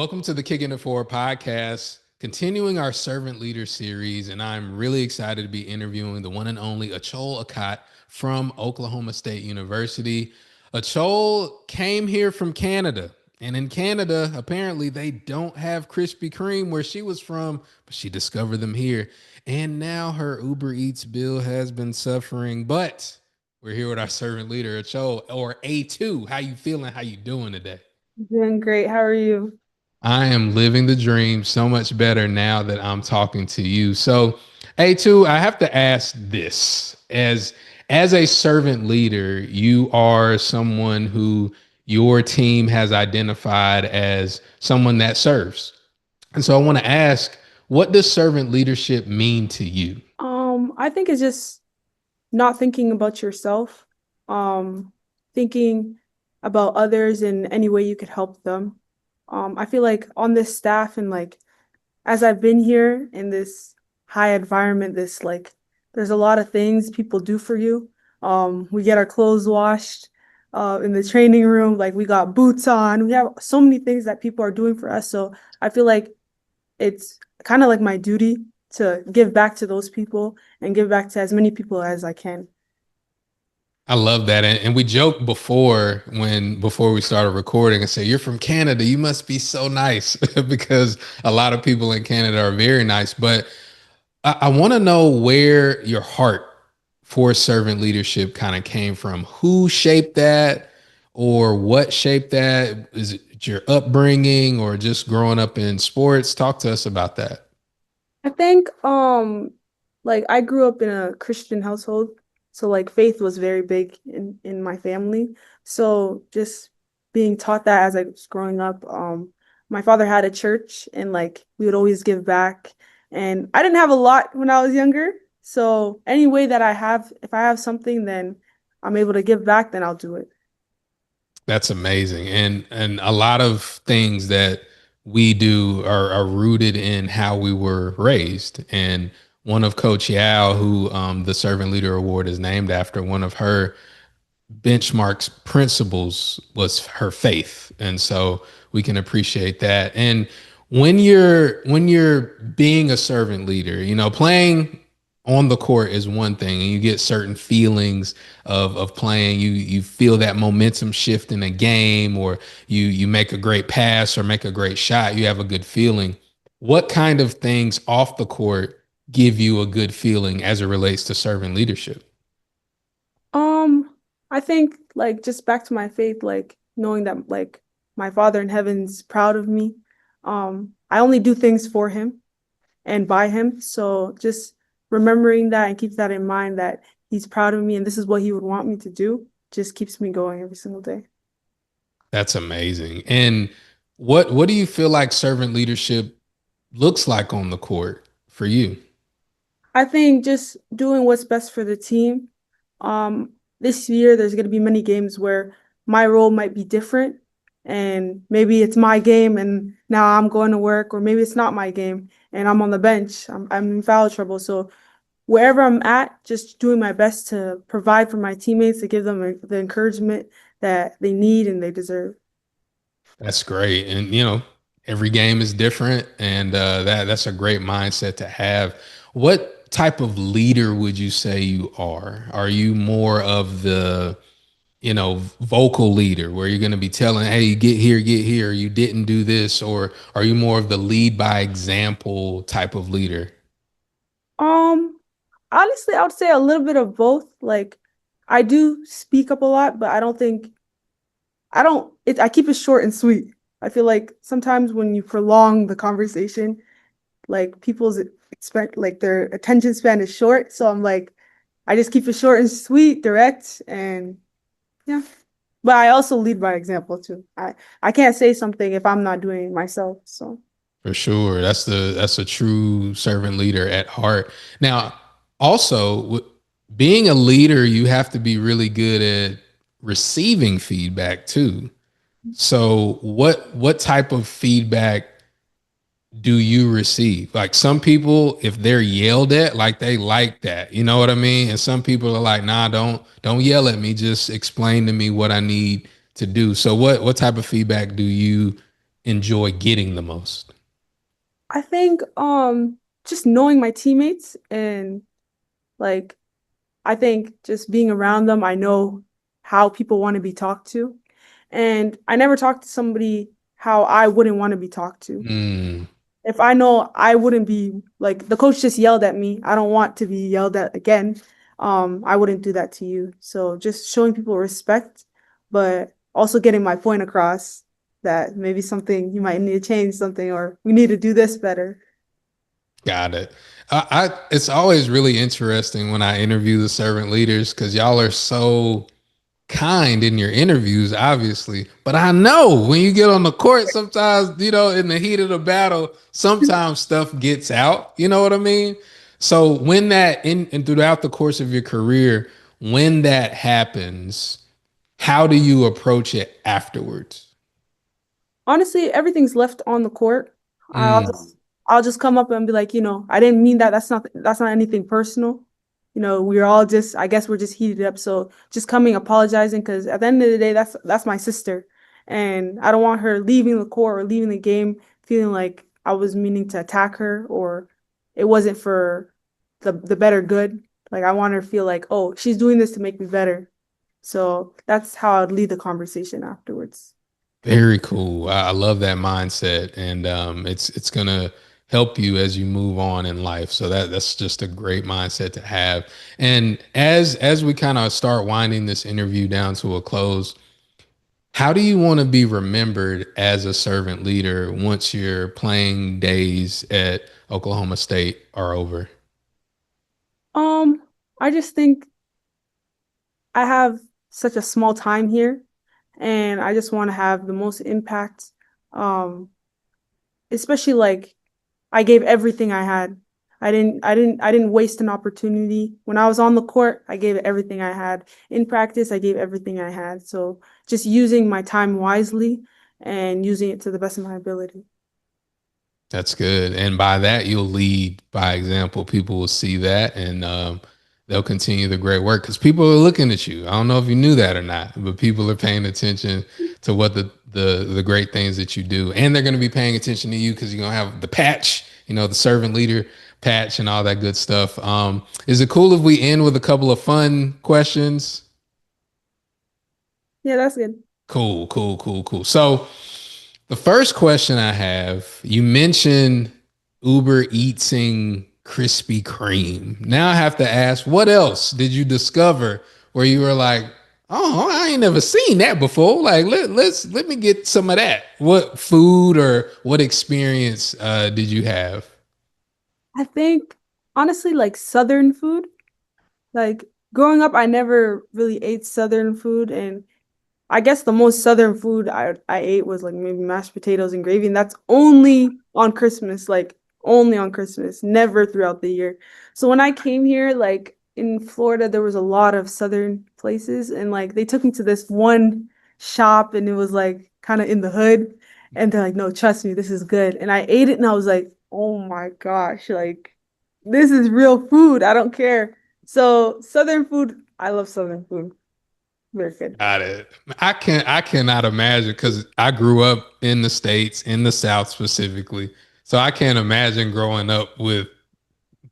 Welcome to the Kicking It Forward podcast, continuing our servant leader series. And I'm really excited to be interviewing the one and only Achol Akot from Oklahoma State University. Achol came here from Canada. And in Canada, apparently they don't have Krispy Kreme where she was from, but she discovered them here. And now her Uber Eats bill has been suffering. But we're here with our servant leader, Achol, or A2. How you feeling? How you doing today? Doing great. How are you? I am living the dream so much better now that I'm talking to you. So, A2, I have to ask this. As a servant leader, you are someone who your team has identified as someone that serves. And so I want to ask, what does servant leadership mean to you? I think it's just not thinking about yourself, um, thinking about others in any way you could help them. I feel like on this staff and like as I've been here in this high environment, this like there's a lot of things people do for you. We get our clothes washed in the training room, like we got boots on. We have so many things that people are doing for us. So I feel like it's kind of like my duty to give back to those people and give back to as many people as I can. I love that. And we joked before we started recording and say, you're from Canada. You must be so nice because a lot of people in Canada are very nice. But I want to know where your heart for servant leadership kind of came from. Who shaped that or what shaped that? Is it your upbringing or just growing up in sports? Talk to us about that. I think like I grew up in a Christian household, so like faith was very big in my family. So just being taught that as I was growing up, my father had a church and like we would always give back. And I didn't have a lot when I was younger. So any way that I have, if I have something, then I'm able to give back, then I'll do it. That's amazing. And a lot of things that we do are rooted in how we were raised. And one of Coach Yao, who the Servant Leader Award is named after, one of her benchmarks principles was her faith, and so we can appreciate that. And when you're being a servant leader, playing on the court is one thing, and you get certain feelings of playing. You feel that momentum shift in a game, or you make a great pass or make a great shot. You have a good feeling. What kind of things off the court give you a good feeling as it relates to servant leadership? Um, I think like just back to my faith, like knowing that like my Father in heaven's proud of me. I only do things for him and by him. So just remembering that and keep that in mind that he's proud of me and this is what he would want me to do just keeps me going every single day. That's amazing. And what do you feel like servant leadership looks like on the court for you? I think just doing what's best for the team. This year there's going to be many games where my role might be different, and maybe it's my game and now I'm going to work, or maybe it's not my game and I'm on the bench. I'm in foul trouble. So wherever I'm at, just doing my best to provide for my teammates to give them the encouragement that they need and they deserve. That's great. And every game is different, and that's a great mindset to have. What type of leader would you say you are? Are you more of the vocal leader where you're going to be telling, hey, get here, you didn't do this, or are you more of the lead by example type of leader? Um, Honestly, I would say a little bit of both. Like I do speak up a lot, but I don't I keep it short and sweet. I feel like sometimes when you prolong the conversation, like people's expect like their attention span is short. So I'm like, I just keep it short and sweet, direct, and yeah. But I also lead by example too. I can't say something if I'm not doing it myself. So For sure. That's a true servant leader at heart. Now, also being a leader, you have to be really good at receiving feedback too. So what type of feedback do you receive? Like some people, if they're yelled at, like they like that. You know what I mean? And some people are like, nah, don't yell at me. Just explain to me what I need to do. So what type of feedback do you enjoy getting the most? I think just knowing my teammates and like I think just being around them, I know how people want to be talked to. And I never talk to somebody how I wouldn't want to be talked to. Mm, If I know I wouldn't be like the coach just yelled at me, I don't want to be yelled at again. I wouldn't do that to you. So just showing people respect, but also getting my point across that maybe something you might need to change something or we need to do this better. got it. It's always really interesting when I interview the servant leaders because y'all are so kind in your interviews, obviously. But I know when you get on the court, sometimes, in the heat of the battle, sometimes stuff gets out. You know what I mean? So when that in and throughout the course of your career, when that happens, how do you approach it afterwards? Honestly, everything's left on the court. I'll Mm, just come up and be like, I didn't mean that. That's not anything personal. We're all just I guess we're just heated up. So just coming apologizing because at the end of the day, that's my sister. And I don't want her leaving the court or leaving the game feeling like I was meaning to attack her or it wasn't for the better good. Like I want her to feel like, oh, she's doing this to make me better. So that's how I'd lead the conversation afterwards. very cool. I love that mindset, and it's gonna help you as you move on in life. So that's just a great mindset to have. And as we kind of start winding this interview down to a close, how do you want to be remembered as a servant leader once your playing days at Oklahoma State are over? Um, I just think I have such a small time here and I just want to have the most impact. Um, Especially like I gave everything I had. I didn't waste an opportunity. When I was on the court, I gave it everything I had. In practice, I gave everything I had. So just using my time wisely and using it to the best of my ability. That's good. And by that, you'll lead by example. People will see that and they'll continue the great work because people are looking at you. I don't know if you knew that or not, but people are paying attention to what the great things that you do. And they're going to be paying attention to you because you're going to have the patch, the servant leader patch and all that good stuff. Is it cool if we end with a couple of fun questions? Yeah, that's good. Cool, cool, cool, cool. So, the first question I have, you mentioned Uber Eatsing Krispy Kreme. Now I have to ask, what else did you discover where you were like, oh, I ain't never seen that before. Like, let me get some of that. What food or what experience did you have? I think honestly, like Southern food. Like growing up, I never really ate Southern food, and I guess the most southern food I ate was like maybe mashed potatoes and gravy, and that's only on Christmas, like only on Christmas, never throughout the year. So when I came here, like in Florida, there was a lot of southern places, and like they took me to this one shop, and it was like kind of in the hood, and they're like, "No, trust me, this is good." And I ate it, and I was like, "Oh my gosh, like this is real food. I don't care." So southern food, I love southern food. Very good. Got it. I cannot imagine because I grew up in the States, in the South specifically. So I can't imagine growing up with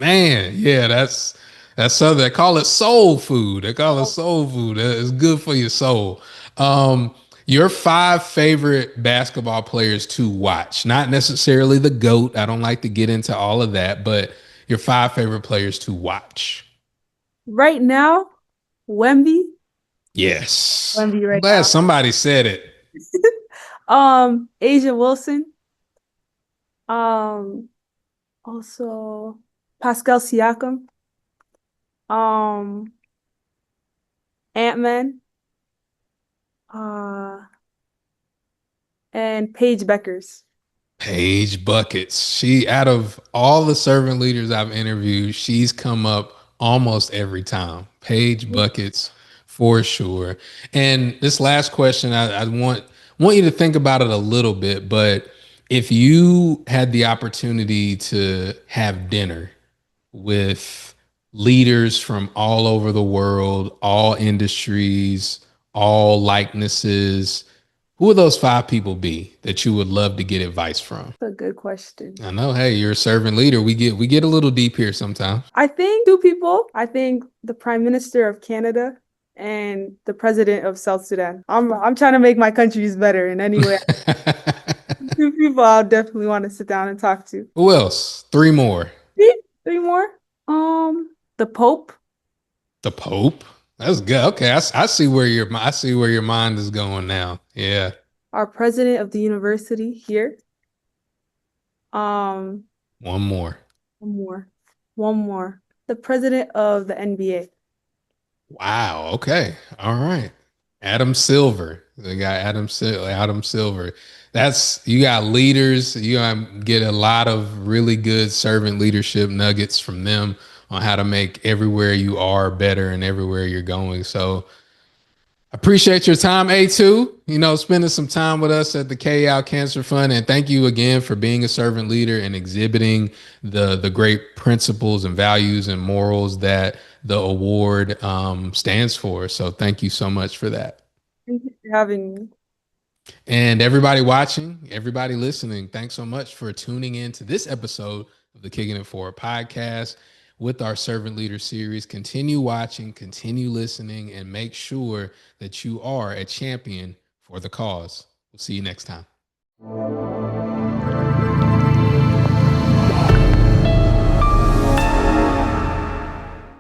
Man, yeah, that's something they call it soul food. They call it soul food. It's good for your soul. Your five favorite basketball players to watch, not necessarily the GOAT. I don't like to get into all of that, but your five favorite players to watch. Right now, Wemby, Yes. Wemby I'm right glad now. somebody said it. Asia Wilson. Um, Also Pascal Siakam. Um, Ant-Man. Uh, and Paige Beckers. Paige Buckets. She, out of all the servant leaders I've interviewed, she's come up almost every time. Paige Buckets for sure. And this last question, I want you to think about it a little bit, but if you had the opportunity to have dinner with leaders from all over the world, all industries, all likenesses, Who would those five people be that you would love to get advice from? That's a good question. I know, hey, you're a servant leader. We get a little deep here sometimes. I think two people. I think the Prime Minister of Canada and the President of South Sudan. I'm trying to make my countries better in any way. Two people I'll definitely want to sit down and talk to. Who else? Three more. Three more. The Pope, The Pope. That's good. Okay, I see where your mind is going now. Yeah. our President of the university here. Um, One more. one more. One more. The President of the NBA. Wow. Okay. All right. Adam Silver. They got Adam Silver. That's you got leaders. You got get a lot of really good servant leadership nuggets from them on how to make everywhere you are better and everywhere you're going. So appreciate your time, A2. Spending some time with us at the KL Cancer Fund. And thank you again for being a servant leader and exhibiting the great principles and values and morals that the award stands for. So thank you so much for that. Thank you for having me. And everybody watching, everybody listening, thanks so much for tuning in to this episode of the Kicking It Forward podcast with our servant leader series. Continue watching, continue listening, and make sure that you are a champion for the cause. We'll see you next time.